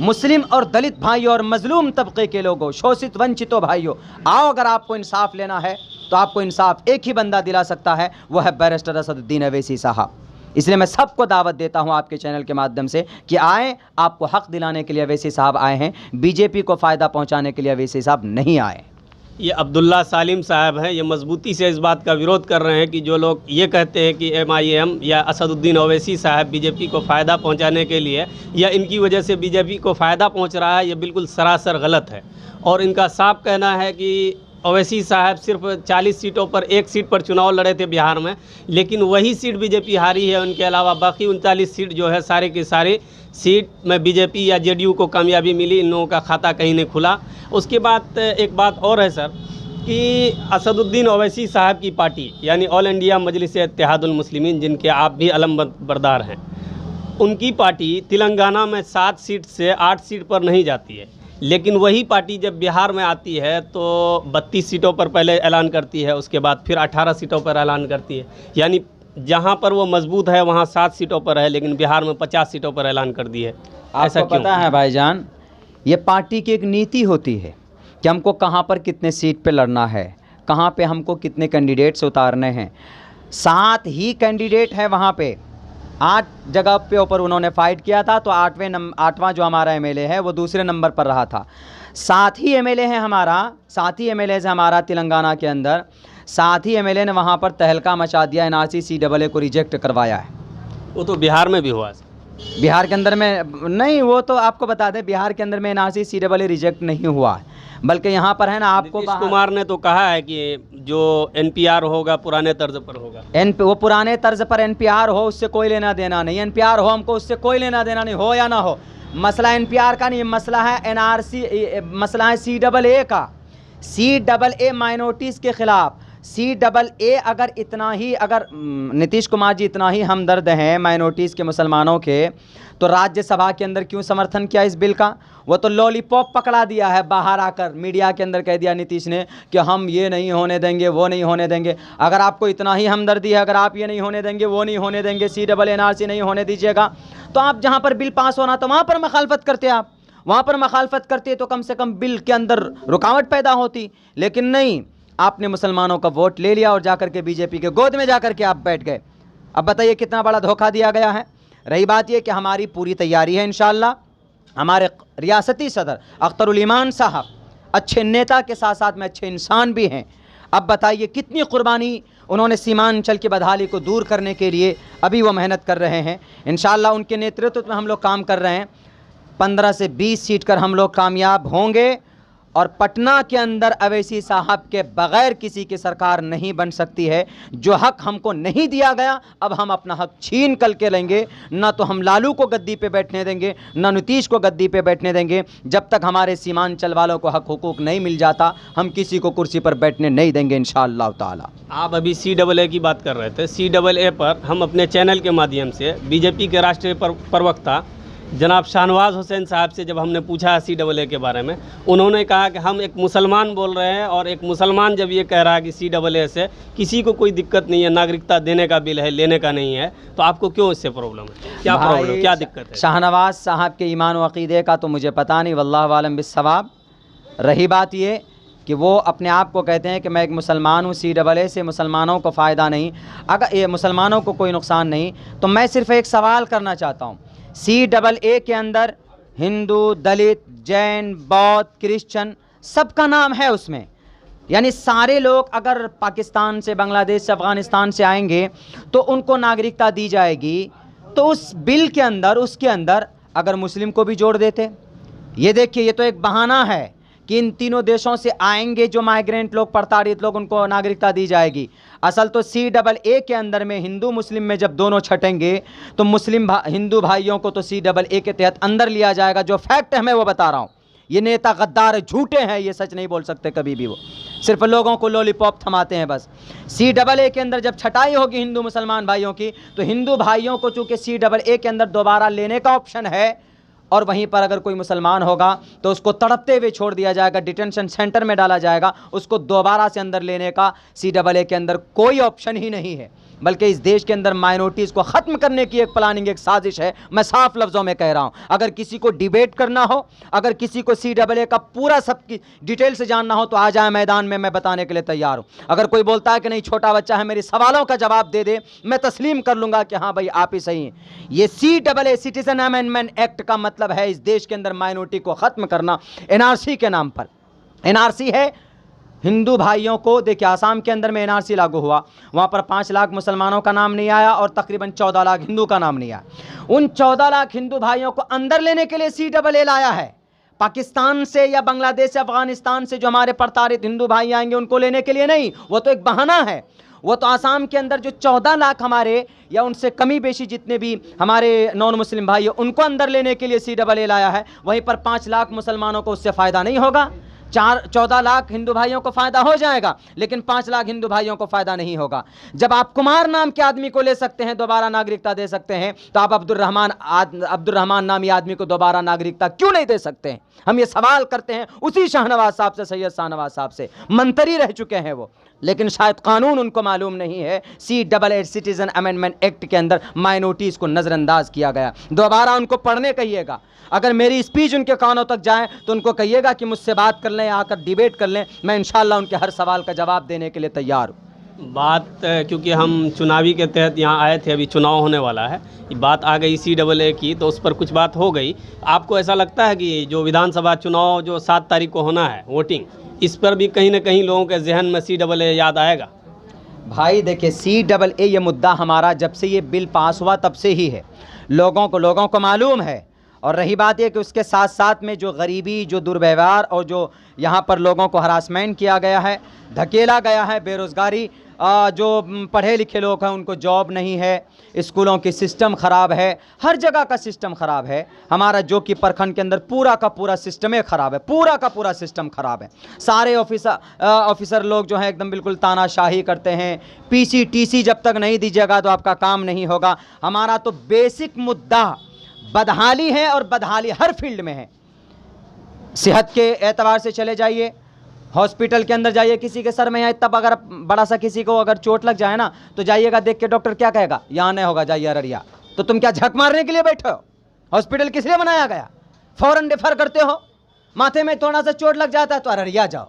मुस्लिम और दलित भाइयों और मजलूम तबके के लोगों, शोषित वंचितों भाइयों, आओ अगर आपको इंसाफ लेना है तो आपको इंसाफ एक ही बंदा दिला सकता है, वो है बैरिस्टर असदुद्दीन अवैसी साहब। इसलिए मैं सबको दावत देता हूं आपके चैनल के माध्यम से कि आए, आपको हक दिलाने के लिए अवैसी साहब आए हैं, बीजेपी को फ़ायदा पहुंचाने के लिए अवैसी साहब नहीं आए। ये अब्दुल्ला सालिम साहब हैं, ये मजबूती से इस बात का विरोध कर रहे हैं कि जो लोग ये कहते हैं कि MIM या असदुद्दीन ओवैसी साहब बीजेपी को फ़ायदा पहुंचाने के लिए या इनकी वजह से बीजेपी को फ़ायदा पहुंच रहा है, ये बिल्कुल सरासर गलत है। और इनका साफ कहना है कि ओवैसी साहब सिर्फ 40 सीटों पर 1 सीट पर चुनाव लड़े थे बिहार में, लेकिन वही सीट बीजेपी हारी है। उनके अलावा बाकी 39 सीट जो है सारे की सारी सीट में बीजेपी या JDU को कामयाबी मिली, इन लोगों का खाता कहीं नहीं खुला। उसके बाद एक बात और है सर कि असदुद्दीन ओवैसी साहब की पार्टी यानी ऑल इंडिया मजलिस इत्तेहादुल मुस्लिमीन, जिनके आप भी अलम बरदार हैं, उनकी पार्टी तेलंगाना में 7 सीट से 8 सीट पर नहीं जाती है। लेकिन वही पार्टी जब बिहार में आती है तो 32 सीटों पर पहले ऐलान करती है, उसके बाद फिर 18 सीटों पर ऐलान करती है। यानी जहां पर वो मजबूत है वहां 7 सीटों पर है, लेकिन बिहार में 50 सीटों पर ऐलान कर दी है। ऐसा आपको पता है भाईजान, ये पार्टी की एक नीति होती है कि हमको कहां पर कितने सीट पे लड़ना है, कहां पे हमको कितने कैंडिडेट्स उतारने हैं। 7 ही कैंडिडेट है वहाँ पे, 8 जगह पे ऊपर उन्होंने फाइट किया था, तो 8वां जो हमारा MLA है वो दूसरे नंबर पर रहा था। 7 ही MLA है हमारा, 7 ही MLA है हमारा तेलंगाना के अंदर। 7 ही MLA ने वहाँ पर तहलका मचा दिया, NRC CAA को रिजेक्ट करवाया है। वो तो बिहार में भी हुआ, बिहार के अंदर में नहीं, वो तो आपको बता दें बिहार के अंदर में NRC CAA रिजेक्ट नहीं हुआ, बल्कि यहाँ पर है ना आपको नीतीश कुमार ने तो कहा है कि जो NPR होगा पुराने तर्ज पर होगा। वो पुराने तर्ज पर NPR हो, उससे कोई लेना देना नहीं। NPR हो, हमको उससे कोई लेना देना नहीं, हो या ना हो। मसला NPR का नहीं, मसला है NRC, मसला है CAA का। CAA माइनॉरिटीज़ के ख़िलाफ़। CAA अगर इतना ही, अगर नीतीश कुमार जी इतना ही हमदर्द हैं माइनॉरिटीज़ के, मुसलमानों के, तो राज्यसभा के अंदर क्यों समर्थन किया इस बिल का? वो तो लॉलीपॉप पकड़ा दिया है, बाहर आकर मीडिया के अंदर कह दिया नीतीश ने कि हम ये नहीं होने देंगे, वो नहीं होने देंगे। अगर आपको इतना ही हमदर्दी है, अगर आप ये नहीं होने देंगे, वो नहीं होने देंगे, CAA NRC नहीं होने दीजिएगा, तो आप जहाँ पर बिल पास होना तो वहाँ पर मुखालफत करते, आप वहाँ पर मुखालफत करते तो कम से कम बिल के अंदर रुकावट पैदा होती। लेकिन नहीं, आपने मुसलमानों का वोट ले लिया और जाकर के बीजेपी के गोद में जाकर के आप बैठ गए। अब बताइए कितना बड़ा धोखा दिया गया है। रही बात यह कि हमारी पूरी तैयारी है, इंशाअल्लाह हमारे रियासती सदर अख्तरुल ईमान साहब अच्छे नेता के साथ साथ में अच्छे इंसान भी हैं। अब बताइए कितनी कुर्बानी उन्होंने सीमांचल की बदहाली को दूर करने के लिए अभी वो मेहनत कर रहे हैं। इंशाअल्लाह उनके नेतृत्व में हम लोग काम कर रहे हैं। 15 से 20 सीट कर हम लोग कामयाब होंगे और पटना के अंदर अवैसी साहब के बगैर किसी की सरकार नहीं बन सकती है। जो हक हमको नहीं दिया गया, अब हम अपना हक छीन कर के लेंगे। ना तो हम लालू को गद्दी पे बैठने देंगे, ना नीतीश को गद्दी पे बैठने देंगे। जब तक हमारे सीमांचल वालों को हक हुकूक नहीं मिल जाता, हम किसी को कुर्सी पर बैठने नहीं देंगे इंशाअल्लाह ताला। आप अभी CAA की बात कर रहे थे। CAA पर हम अपने चैनल के माध्यम से बीजेपी के राष्ट्रीय प्रवक्ता जनाब शाहनवाज हुसैन साहब से जब हमने पूछा CAA के बारे में, उन्होंने कहा कि हम एक मुसलमान बोल रहे हैं और एक मुसलमान जब ये कह रहा है कि CAA से किसी को कोई दिक्कत नहीं है, नागरिकता देने का बिल है, लेने का नहीं है, तो आपको क्यों इससे प्रॉब्लम है? क्या प्रॉब्लम, क्या दिक्कत है? शाहनवाज साहब के ईमान व अक़ीदे का तो मुझे पता नहीं, वल्लाहु आलम बिस्सवाब। रही बात ये कि वो अपने आप को कहते हैं कि मैं एक मुसलमान हूँ, CAA से मुसलमानों को फ़ायदा नहीं, अगर ये मुसलमानों को कोई नुकसान नहीं, तो मैं सिर्फ़ एक सवाल करना चाहता हूँ। CAA के अंदर हिंदू, दलित, जैन, बौद्ध, क्रिश्चियन सबका नाम है उसमें। यानी सारे लोग अगर पाकिस्तान से, बांग्लादेश से, अफ़गानिस्तान से आएंगे तो उनको नागरिकता दी जाएगी। तो उस बिल के अंदर, उसके अंदर अगर मुस्लिम को भी जोड़ देते, ये देखिए ये तो एक बहाना है कि इन तीनों देशों से आएंगे जो माइग्रेंट लोग, प्रताड़ित लोग, उनको नागरिकता दी जाएगी। असल तो CAA के अंदर में हिंदू मुस्लिम में जब दोनों छटेंगे तो हिंदू भाइयों को तो CAA के तहत अंदर लिया जाएगा। जो फैक्ट है मैं वो बता रहा हूँ। ये नेता गद्दार झूठे हैं, ये सच नहीं बोल सकते कभी भी, वो सिर्फ लोगों को लॉलीपॉप थमाते हैं बस। CAA के अंदर जब छटाई होगी हिंदू मुसलमान भाइयों की, तो हिंदू भाइयों को चूंकि CAA के अंदर दोबारा लेने का ऑप्शन है, और वहीं पर अगर कोई मुसलमान होगा तो उसको तड़पते हुए छोड़ दिया जाएगा, डिटेंशन सेंटर में डाला जाएगा। उसको दोबारा से अंदर लेने का CAA के अंदर कोई ऑप्शन ही नहीं है, बल्कि इस देश के अंदर माइनॉरिटीज़ को ख़त्म करने की एक प्लानिंग, एक साजिश है। मैं साफ लफ्ज़ों में कह रहा हूँ। अगर किसी को डिबेट करना हो, अगर किसी को CAA का पूरा सब की डिटेल से जानना हो तो आ जाए मैदान में, मैं बताने के लिए तैयार हूँ। अगर कोई बोलता है कि नहीं छोटा बच्चा है, मेरे सवालों का जवाब दे दे, मैं तस्लीम कर लूँगा कि हाँ भाई आप ही सही हैं। ये CAA सिटीजन अमेंडमेंट एक्ट का मतलब है इस देश के अंदर माइनॉरिटी को ख़त्म करना, NRC के नाम पर। NRC है हिंदू भाइयों को, देखिए आसाम के अंदर में NRC लागू हुआ, वहाँ पर 5 लाख मुसलमानों का नाम नहीं आया और तकरीबन 14 लाख हिंदू का नाम नहीं आया। उन 14 लाख हिंदू भाइयों को अंदर लेने के लिए CAA लाया है। पाकिस्तान से या बांग्लादेश से, अफगानिस्तान से जो हमारे प्रताड़ित हिंदू भाई आएंगे उनको लेने के लिए नहीं, वो तो एक बहाना है। वो तो आसाम के अंदर जो 14 लाख हमारे या उनसे कमी बेशी जितने भी हमारे नॉन मुस्लिम भाई हैं उनको अंदर लेने के लिए CAA लाया है। वहीं पर 5 लाख मुसलमानों को उससे फ़ायदा नहीं होगा। 14 लाख हिंदू भाइयों को फ़ायदा हो जाएगा, लेकिन 5 लाख हिंदू भाइयों को फ़ायदा नहीं होगा। जब आप कुमार नाम के आदमी को ले सकते हैं, दोबारा नागरिकता दे सकते हैं, तो आप अब्दुर्रहमान नामी आदमी को दोबारा नागरिकता क्यों नहीं दे सकते हैं? हम ये सवाल करते हैं उसी शाहनवाज साहब से, सैयद शाहनवाज साहब से। मंत्री रह चुके हैं वो, लेकिन शायद कानून उनको मालूम नहीं है। CAA सिटीजन अमेंडमेंट एक्ट के अंदर माइनॉरिटीज़ को नज़रअंदाज किया गया। दोबारा उनको पढ़ने कहिएगा। अगर मेरी स्पीच उनके कानों तक जाए तो उनको कहिएगा कि मुझसे बात कर लें, आकर डिबेट कर लें। मैं इंशाअल्लाह उनके हर सवाल का जवाब देने के लिए तैयार हूँ। बात क्योंकि हम चुनावी के तहत यहाँ आए थे, अभी चुनाव होने वाला है, बात आ गई CAA की, तो उस पर कुछ बात हो गई। आपको ऐसा लगता है कि जो विधानसभा चुनाव जो 7 तारीख को होना है वोटिंग, इस पर भी कहीं ना कहीं लोगों के जहन में CAA याद आएगा? भाई देखिए, CAA ये मुद्दा हमारा जब से ये बिल पास हुआ तब से ही है, लोगों को मालूम है। और रही बात ये कि उसके साथ साथ में जो गरीबी, जो दुर्व्यवहार और जो यहाँ पर लोगों को हरासमेंट किया गया है, धकेला गया है, बेरोज़गारी, जो पढ़े लिखे लोग हैं उनको जॉब नहीं है, स्कूलों की सिस्टम ख़राब है, हर जगह का सिस्टम ख़राब है। हमारा जो कि प्रखंड के अंदर पूरा का पूरा सिस्टम ख़राब है, पूरा का पूरा सिस्टम ख़राब है। सारे ऑफिसर लोग जो हैं एकदम बिल्कुल तानाशाही करते हैं। PC TC जब तक नहीं दीजिएगा तो आपका काम नहीं होगा। हमारा तो बेसिक मुद्दा बदहाली है, और बदहाली हर फील्ड में है। सेहत के एतबार से चले जाइए, हॉस्पिटल के अंदर जाइए, किसी के सर में या तब अगर बड़ा सा किसी को अगर चोट लग जाए ना, तो जाइएगा देख के डॉक्टर क्या कहेगा, यहाँ नहीं होगा, जाइए अररिया। तो तुम क्या झक मारने के लिए बैठे हो? हॉस्पिटल किस लिए बनाया गया? फ़ौरन रेफर करते हो। माथे में थोड़ा सा चोट लग जाता है तो अररिया जाओ।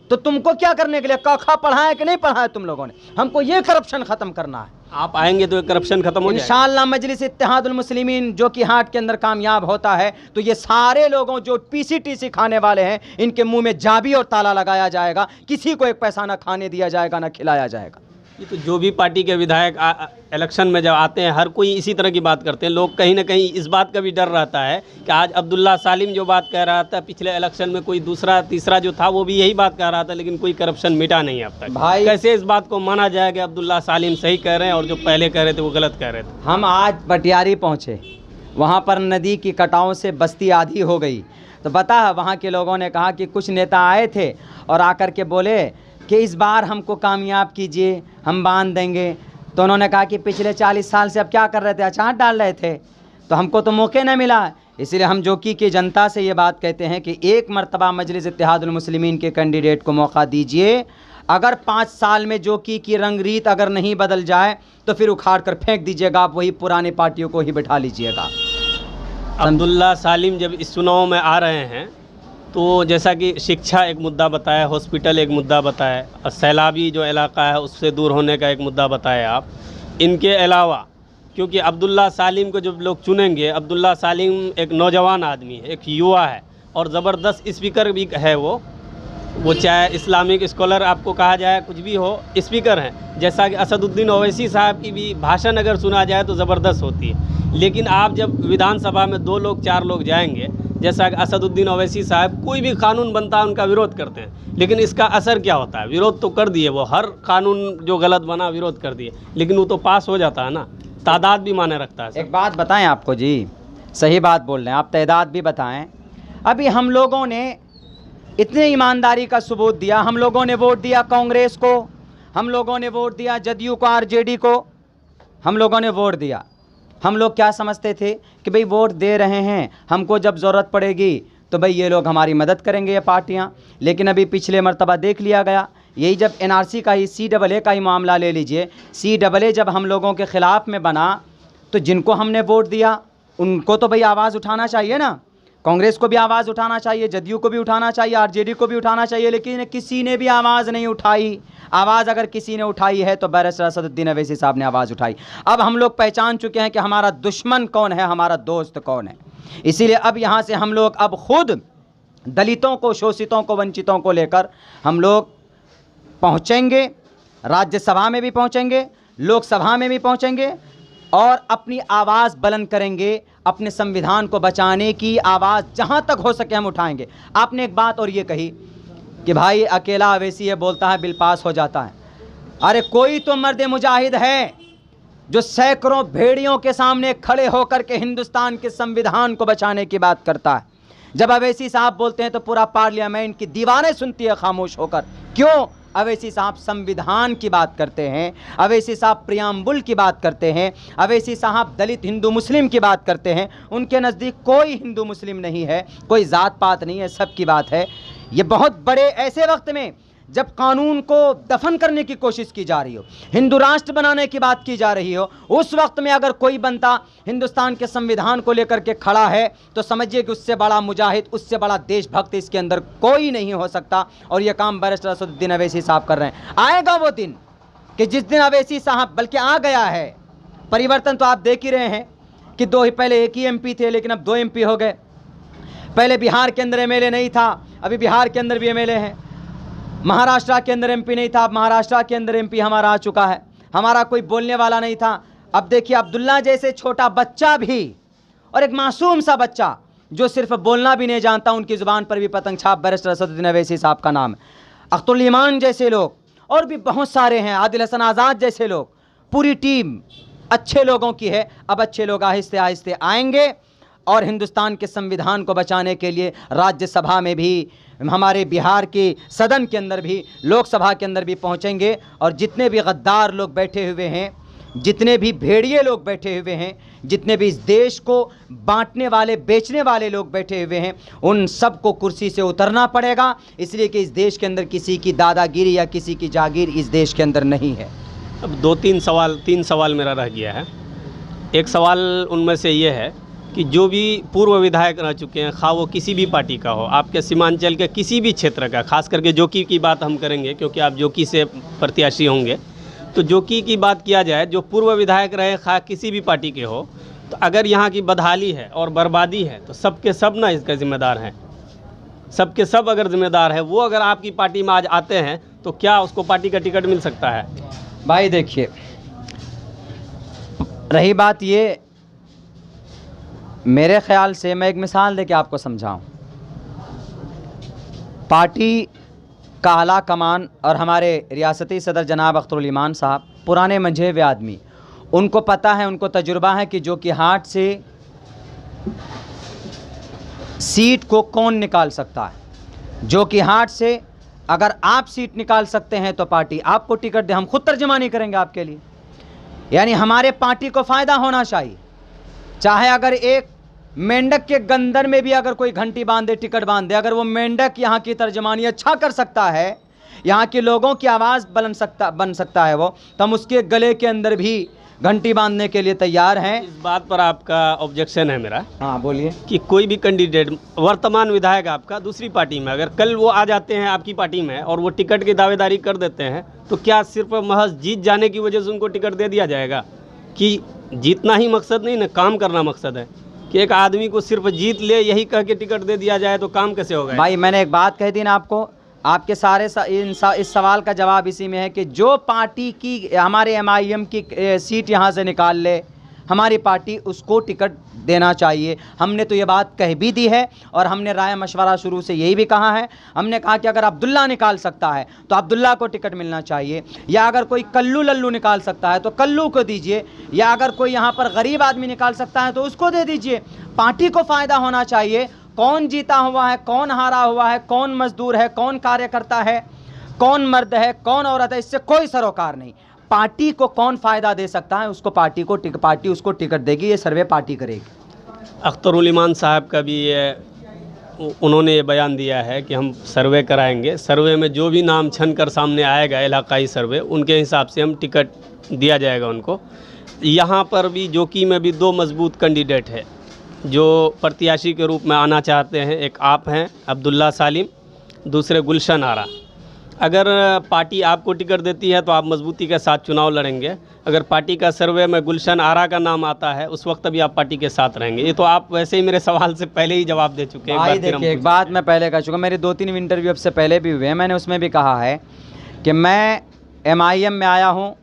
तो तुमको क्या करने के लिए? क पढ़ा है कि नहीं पढ़ा है तुम लोगों ने? हमको ये करप्शन ख़त्म करना है। आप आएंगे तो करप्शन खत्म हो जाएगा इंशाअल्लाह। मजलिस इत्तेहादुल मुस्लिमीन जो कि हाट के अंदर कामयाब होता है तो ये सारे लोगों जो PC TC खाने वाले हैं, इनके मुंह में जाबी और ताला लगाया जाएगा। किसी को एक पैसा ना खाने दिया जाएगा, ना खिलाया जाएगा। ये तो जो भी पार्टी के विधायक इलेक्शन में जब आते हैं, हर कोई इसी तरह की बात करते हैं। लोग कहीं ना कहीं इस बात का भी डर रहता है कि आज अब्दुल्ला सालिम जो बात कह रहा था, पिछले इलेक्शन में कोई दूसरा तीसरा जो था वो भी यही बात कह रहा था, लेकिन कोई करप्शन मिटा नहीं अब तक। भाई कैसे इस बात को माना जाए कि अब्दुल्ला सालिम सही कह रहे हैं और जो पहले कह रहे थे वो गलत कह रहे थे? हम आज पटियारी पहुँचे, वहाँ पर नदी की कटाव से बस्ती आधी हो गई। तो बता, वहाँ के लोगों ने कहा कि कुछ नेता आए थे और आकर के बोले कि इस बार हमको कामयाब कीजिए, हम बांध देंगे। तो उन्होंने कहा कि पिछले 40 साल से अब क्या कर रहे थे? अचार डाल रहे थे, तो हमको तो मौके न मिला। इसलिए हम जोकी की जनता से ये बात कहते हैं कि एक मरतबा मजलिस इत्तेहादुल मुस्लिमीन के कैंडिडेट को मौका दीजिए। अगर 5 साल में जोकी की रंगरीत अगर नहीं बदल जाए तो फिर उखाड़ कर फेंक दीजिएगा, आप वही पुरानी पार्टियों को ही बिठा लीजिएगा। अब्दुल्ला सालिम जब इस चुनाव में आ रहे हैं तो जैसा कि शिक्षा एक मुद्दा बताया, हॉस्पिटल एक मुद्दा बताया, और सैलाबी जो इलाका है उससे दूर होने का एक मुद्दा बताया आप। इनके अलावा क्योंकि अब्दुल्ला सालिम को जब लोग चुनेंगे, अब्दुल्ला सालिम एक नौजवान आदमी है, एक युवा है और ज़बरदस्त स्पीकर भी है। वो चाहे इस्लामिक स्कॉलर आपको कहा जाए, कुछ भी हो, स्पीकर हैं। जैसा कि असदुद्दीन ओवैसी साहब की भी भाषण अगर सुना जाए तो ज़बरदस्त होती है। लेकिन आप जब विधानसभा में 2 लोग 4 लोग जाएंगे जैसा कि असदुद्दीन ओवैसी साहब, कोई भी कानून बनता है उनका विरोध करते हैं, लेकिन इसका असर क्या होता है? विरोध तो कर दिए, वो हर कानून जो गलत बना विरोध कर दिए, लेकिन वो तो पास हो जाता है ना, तादाद भी माने रखता है। एक बात बताएं आपको जी, सही बात बोल रहे हैं आप, तादाद भी बताएं। अभी हम लोगों ने इतने ईमानदारी का सबूत दिया, हम लोगों ने वोट दिया कांग्रेस को, हम लोगों ने वोट दिया जदयू को, आरजेडी को, हम लोगों ने वोट दिया। हम लोग क्या समझते थे कि भाई वोट दे रहे हैं, हमको जब ज़रूरत पड़ेगी तो भाई ये लोग हमारी मदद करेंगे, ये पार्टियां। लेकिन अभी पिछले मर्तबा देख लिया गया, यही जब एनआरसी का ही CAA का ही मामला ले लीजिए, CAA जब हम लोगों के ख़िलाफ़ में बना तो जिनको हमने वोट दिया उनको तो भाई आवाज़ उठाना चाहिए ना, कांग्रेस को भी आवाज़ उठाना चाहिए, जदयू को भी उठाना चाहिए, आरजेडी को भी उठाना चाहिए, लेकिन किसी ने भी आवाज़ नहीं उठाई। आवाज़ अगर किसी ने उठाई है तो बैरिस्टर असदुद्दीन ओवैसी साहब ने आवाज़ उठाई। अब हम लोग पहचान चुके हैं कि हमारा दुश्मन कौन है, हमारा दोस्त कौन है। इसीलिए अब यहाँ से हम लोग अब खुद दलितों को, शोषितों को, वंचितों को लेकर हम लोग पहुँचेंगे, राज्यसभा में भी पहुँचेंगे, लोकसभा में भी पहुँचेंगे और अपनी आवाज़ बुलंद करेंगे, अपने संविधान को बचाने की आवाज़ जहाँ तक हो सके हम उठाएंगे। आपने एक बात और ये कही कि भाई अकेला ओवैसी ये बोलता है बिल पास हो जाता है। अरे कोई तो मर्द मुजाहिद है जो सैकड़ों भेड़ियों के सामने खड़े होकर के हिंदुस्तान के संविधान को बचाने की बात करता है। जब ओवैसी साहब बोलते हैं तो पूरा पार्लियामेंट की दीवारें सुनती है खामोश होकर। क्यों? ओवैसी साहब संविधान की बात करते हैं, ओवैसी साहब प्रियम्बुल की बात करते हैं, ओवैसी साहब दलित हिंदू मुस्लिम की बात करते हैं। उनके नज़दीक कोई हिंदू मुस्लिम नहीं है, कोई ज़ात पात नहीं है, सब की बात है। ये बहुत बड़े ऐसे वक्त में जब कानून को दफन करने की कोशिश की जा रही हो, हिंदू राष्ट्र बनाने की बात की जा रही हो, उस वक्त में अगर कोई बंदा हिंदुस्तान के संविधान को लेकर के खड़ा है तो समझिए कि उससे बड़ा मुजाहिद, उससे बड़ा देशभक्त इसके अंदर कोई नहीं हो सकता। और यह काम बैरिस्टर असदुद्दीन ओवैसी साहब कर रहे हैं। आएगा वो दिन कि जिस दिन ओवैसी साहब, बल्कि आ गया है, परिवर्तन तो आप देख ही रहे हैं कि पहले एक ही MP थे लेकिन अब 2 MP हो गए। पहले बिहार के अंदर MLA नहीं था, अभी बिहार के अंदर भी MLA हैं। महाराष्ट्र के अंदर MP नहीं था, अब महाराष्ट्र के अंदर MP हमारा आ चुका है। हमारा कोई बोलने वाला नहीं था, अब देखिए अब्दुल्ला जैसे छोटा बच्चा भी, और एक मासूम सा बच्चा जो सिर्फ बोलना भी नहीं जानता, उनकी ज़ुबान पर भी पतंग छाप बैरिस्टर असदुद्दीन ओवैसी साहब का नाम है। अख्तरुल ईमान जैसे लोग और भी बहुत सारे हैं, आदिल हसन आज़ाद जैसे लोग, पूरी टीम अच्छे लोगों की है। अब अच्छे लोग आहिस्ते आहिस्ते आएंगे और हिंदुस्तान के संविधान को बचाने के लिए राज्यसभा में भी, हमारे बिहार के सदन के अंदर भी, लोकसभा के अंदर भी पहुंचेंगे। और जितने भी गद्दार लोग बैठे हुए हैं, जितने भी भेड़िए लोग बैठे हुए हैं, जितने भी इस देश को बांटने वाले, बेचने वाले लोग बैठे हुए हैं, उन सब को कुर्सी से उतरना पड़ेगा। इसलिए कि इस देश के अंदर किसी की दादागिरी या किसी की जागीर इस देश के अंदर नहीं है। अब 3 सवाल मेरा रह गया है। एक सवाल उनमें से ये है कि जो भी पूर्व विधायक रह चुके हैं, खा वो किसी भी पार्टी का हो, आपके सीमांचल के किसी भी क्षेत्र का, खास करके जोकी की बात हम करेंगे क्योंकि आप जोकी से प्रत्याशी होंगे, तो जोकी की बात किया जाए, जो पूर्व विधायक रहे, खा किसी भी पार्टी के हो, तो अगर यहाँ की बदहाली है और बर्बादी है तो सब के सब ना इसका जिम्मेदार हैं। सब के सब अगर जिम्मेदार है, वो अगर आपकी पार्टी में आज आते हैं तो क्या उसको पार्टी का टिकट मिल सकता है? भाई देखिए, रही बात ये, मेरे ख्याल से मैं एक मिसाल देके आपको समझाऊं। पार्टी का आला कमान और हमारे रियासती सदर जनाब अख्तरुल ईमान साहब पुराने मंझे हुए आदमी, उनको पता है, उनको तजुर्बा है कि जो कि हाट से सीट को कौन निकाल सकता है। जो कि हाट से अगर आप सीट निकाल सकते हैं तो पार्टी आपको टिकट दे, हम खुद तर्जमानी करेंगे आपके लिए। यानी हमारे पार्टी को फ़ायदा होना चाहिए। चाहे अगर एक मेंढक के गंदर में भी अगर कोई घंटी बांध दे, टिकट बांध दे, अगर वो मेंढक यहाँ की तर्जमानी अच्छा कर सकता है, यहाँ के लोगों की आवाज़ बन सकता है वो, तो हम उसके गले के अंदर भी घंटी बांधने के लिए तैयार हैं। इस बात पर आपका ऑब्जेक्शन है मेरा। हाँ बोलिए। कि कोई भी कैंडिडेट, वर्तमान विधायक आपका दूसरी पार्टी में, अगर कल वो आ जाते हैं आपकी पार्टी में और वो टिकट की दावेदारी कर देते हैं, तो क्या सिर्फ महज जीत जाने की वजह से उनको टिकट दे दिया जाएगा? कि जीतना ही मकसद नहीं ना, काम करना मकसद है। कि एक आदमी को सिर्फ जीत ले यही कह के टिकट दे दिया जाए तो काम कैसे होगा? भाई मैंने एक बात कह दी ना आपको, आपके सारे इस सवाल का जवाब इसी में है कि जो पार्टी की, हमारे MIM की सीट यहाँ से निकाल ले, हमारी पार्टी उसको टिकट देना चाहिए। हमने तो ये बात कह भी दी है और हमने राय मशवरा शुरू से यही भी कहा है। हमने कहा कि अगर अब्दुल्ला निकाल सकता है तो अब्दुल्ला को टिकट मिलना चाहिए, या अगर कोई कल्लू लल्लू निकाल सकता है तो कल्लू को दीजिए, या अगर कोई यहाँ पर गरीब आदमी निकाल सकता है तो उसको दे दीजिए। पार्टी को फ़ायदा होना चाहिए। कौन जीता हुआ है, कौन हारा हुआ है, कौन मजदूर है, कौन कार्यकर्ता है, कौन मर्द है, कौन औरत है, इससे कोई सरोकार नहीं। पार्टी को कौन फ़ायदा दे सकता है उसको पार्टी उसको टिकट देगी। ये सर्वे पार्टी करेगी। अख्तरुल ईमान साहब का भी उन्होंने ये बयान दिया है कि हम सर्वे कराएंगे, सर्वे में जो भी नाम छन कर सामने आएगा इलाकाई सर्वे, उनके हिसाब से हम टिकट दिया जाएगा उनको। यहाँ पर भी जोकी में भी 2 मजबूत कैंडिडेट है जो प्रत्याशी के रूप में आना चाहते हैं। एक आप हैं अब्दुल्ला सालिम, दूसरे गुलशन आरा। अगर पार्टी आपको टिकट देती है तो आप मजबूती के साथ चुनाव लड़ेंगे। अगर पार्टी का सर्वे में गुलशन आरा का नाम आता है उस वक्त भी आप पार्टी के साथ रहेंगे। ये तो आप वैसे ही मेरे सवाल से पहले ही जवाब दे चुके हैं। भाई देखिए, एक बात मैं पहले कह चुका, मेरे 2-3 इंटरव्यू अब से पहले भी हुए हैं। मैंने उसमें भी कहा है कि मैं MIM में आया हूँ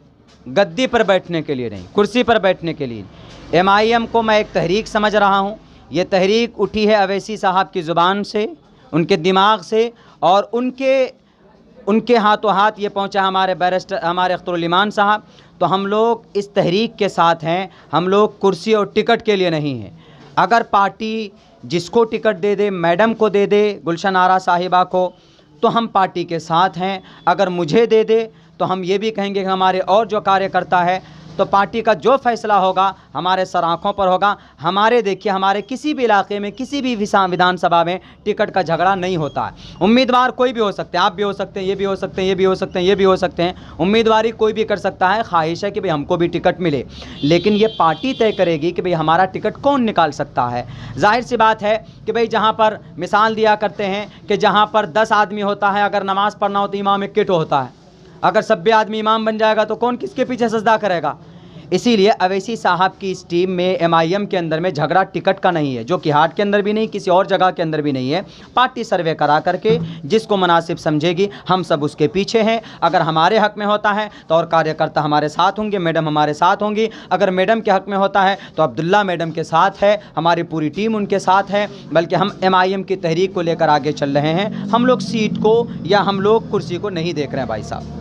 गद्दी पर बैठने के लिए नहीं, कुर्सी पर बैठने के लिए। MIM को मैं एक तहरीक समझ रहा हूँ। ये तहरीक उठी है अवैसी साहब की ज़ुबान से, उनके दिमाग से, और उनके हाथों हाथ ये पहुंचा हमारे बैरिस्टर, हमारे अख्तरुल ईमान साहब। तो हम लोग इस तहरीक के साथ हैं, हम लोग कुर्सी और टिकट के लिए नहीं हैं। अगर पार्टी जिसको टिकट दे दे, मैडम को दे दे, गुलशन आरा साहिबा को, तो हम पार्टी के साथ हैं। अगर मुझे दे दे तो हम ये भी कहेंगे कि हमारे और जो कार्यकर्ता है, तो पार्टी का जो फैसला होगा हमारे सर आँखों पर होगा। हमारे देखिए, हमारे किसी भी इलाके में, किसी भी विधानसभा में टिकट का झगड़ा नहीं होता है। उम्मीदवार कोई भी हो सकते हैं, आप भी हो सकते हैं, ये भी हो सकते हैं, ये भी हो सकते हैं, ये भी हो सकते हैं। उम्मीदवारी कोई भी कर सकता है। ख्वाहिश है कि भाई हमको भी टिकट मिले, लेकिन ये पार्टी तय करेगी कि भाई हमारा टिकट कौन निकाल सकता है। जाहिर सी बात है कि भाई जहाँ पर मिसाल दिया करते हैं कि जहाँ पर 10 आदमी होता है, अगर नमाज़ पढ़ना हो तो इमाम एक किट होता है। अगर 90 आदमी इमाम बन जाएगा तो कौन किसके पीछे सजदा करेगा। इसीलिए अवैसी साहब की इस टीम में MIM के अंदर में झगड़ा टिकट का नहीं है, जो कि हाट के अंदर भी नहीं, किसी और जगह के अंदर भी नहीं है। पार्टी सर्वे करा करके जिसको मुनासिब समझेगी, हम सब उसके पीछे हैं। अगर हमारे हक में होता है तो और कार्यकर्ता हमारे साथ होंगे, मैडम हमारे साथ होंगी। अगर मैडम के हक में होता है तो अब्दुल्ला मैडम के साथ है, हमारी पूरी टीम उनके साथ है। बल्कि हम MIM की तहरीक को लेकर आगे चल रहे हैं। हम लोग सीट को या हम लोग कुर्सी को नहीं देख रहे हैं भाई साहब।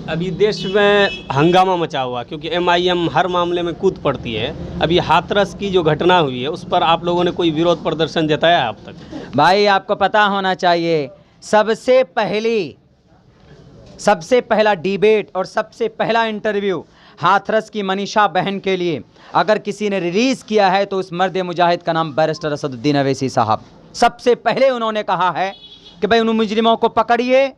अभी देश में हंगामा मचा हुआ क्योंकि MIM हर मामले में कूद पड़ती है। अभी हाथरस की जो घटना हुई है उस पर आप लोगों ने कोई विरोध प्रदर्शन जताया अब तक? भाई आपको पता होना चाहिए, सबसे पहला डिबेट और सबसे पहला इंटरव्यू हाथरस की मनीषा बहन के लिए अगर किसी ने रिलीज़ किया है तो उस मर्द मुजाहिद का नाम बैरिस्टर असदुद्दीन अवैसी साहब। सबसे पहले उन्होंने कहा है कि भाई उन मुजरिमों को पकड़िए।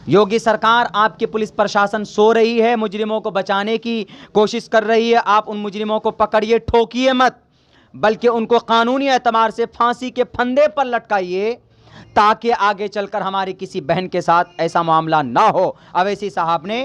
योगी सरकार, आपकी पुलिस प्रशासन सो रही है, मुजरिमों को बचाने की कोशिश कर रही है। आप उन मुजरिमों को पकड़िए, ठोकिए मत, बल्कि उनको कानूनी एतबार से फांसी के फंदे पर लटकाइए, ताकि आगे चलकर हमारी किसी बहन के साथ ऐसा मामला ना हो। अवैसी साहब ने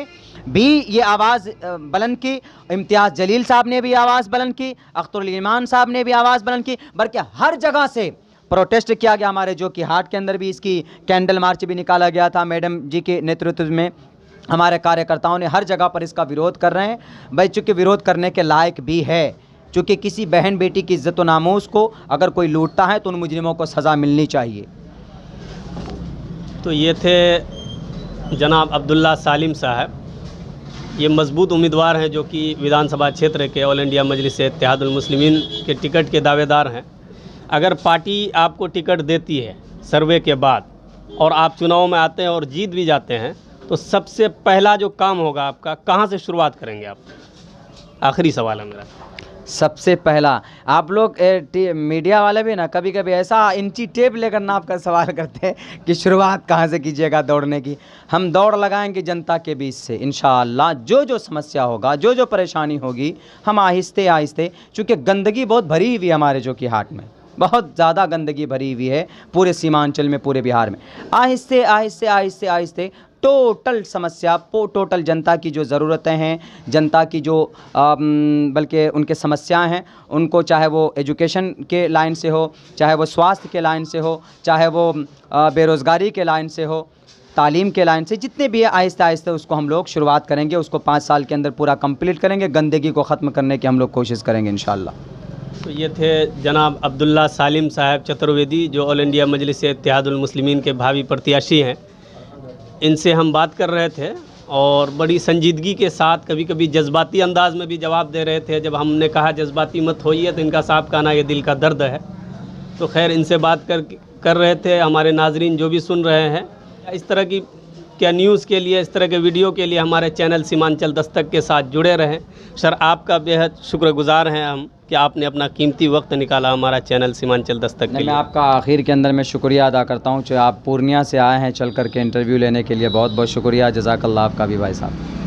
भी ये आवाज़ बुलंद की, इम्तियाज़ जलील साहब ने भी आवाज़ बुलंद की, अख्तरुल ईमान साहब ने भी आवाज़ बुलंद की, बल्कि हर जगह से प्रोटेस्ट किया गया। हमारे जो कि हाट के अंदर भी इसकी कैंडल मार्च भी निकाला गया था मैडम जी के नेतृत्व में। हमारे कार्यकर्ताओं ने हर जगह पर इसका विरोध कर रहे हैं। भाई चूँकि विरोध करने के लायक भी है, चूँकि किसी बहन बेटी की इज्जत व नामूस को अगर कोई लूटता है तो उन मुजरिमों को सज़ा मिलनी चाहिए। तो ये थे जनाब अब्दुल्ला सालिम साहब। ये मजबूत उम्मीदवार हैं जो कि विधानसभा क्षेत्र के ऑल इंडिया मजलिस इत्तेहादुल मुस्लिमीन के टिकट के दावेदार हैं। अगर पार्टी आपको टिकट देती है सर्वे के बाद और आप चुनाव में आते हैं और जीत भी जाते हैं, तो सबसे पहला जो काम होगा आपका, कहाँ से शुरुआत करेंगे आप? आखिरी सवाल है मेरा। सबसे पहला, आप लोग मीडिया वाले भी ना कभी कभी ऐसा इंची टेप लेकर ना आपका सवाल करते हैं कि शुरुआत कहाँ से कीजिएगा दौड़ने की। हम दौड़ लगाएंगे जनता के बीच से इंशाअल्लाह। जो समस्या होगा, जो परेशानी होगी, हम आहिस्ते आहिस्ते, चूँकि गंदगी बहुत भरी हुई है हमारे जो कि हाट में, बहुत ज़्यादा गंदगी भरी हुई है पूरे सीमांचल में, पूरे बिहार में। आहिस्ते आहिस्ते आहिस्ते आहिस्ते टोटल समस्या, टोटल जनता की जो ज़रूरतें हैं, जनता की जो बल्कि उनके समस्याएं हैं, उनको चाहे वो एजुकेशन के लाइन से हो, चाहे वो स्वास्थ्य के लाइन से हो, चाहे वो बेरोज़गारी के लाइन से हो, तालीम के लाइन से जितने भी है आहिस्ता आहिस्ता उसको हम लोग शुरुआत करेंगे, उसको 5 साल के अंदर पूरा कंप्लीट करेंगे, गंदगी को ख़त्म करने की हम लोग कोशिश करेंगे इंशाअल्लाह। तो ये थे जनाब अब्दुल्ला सालिम साहब चतुर्वेदी, जो ऑल इंडिया मजलिस इत्तेहादुल मुस्लिमीन के भावी प्रत्याशी हैं। इनसे हम बात कर रहे थे और बड़ी संजीदगी के साथ, कभी कभी जज्बाती अंदाज में भी जवाब दे रहे थे। जब हमने कहा जज्बाती मत होइए तो इनका साफ कहना ये दिल का दर्द है। तो खैर इनसे बात कर रहे थे। हमारे नाजरीन जो भी सुन रहे हैं, इस तरह की क्या न्यूज़ के लिए, इस तरह के वीडियो के लिए हमारे चैनल सीमांचल दस्तक के साथ जुड़े रहें। सर, आपका बेहद शुक्रगुजार हैं हम कि आपने अपना कीमती वक्त निकाला हमारा चैनल सीमांचल दस्तक के लिए। मैं आपका आखिर के अंदर मैं शुक्रिया अदा करता हूँ जो आप पूर्णिया से आए हैं चल कर के इंटरव्यू लेने के लिए। बहुत बहुत शुक्रिया, जज़ाकल्लाह आपका भी भाई साहब।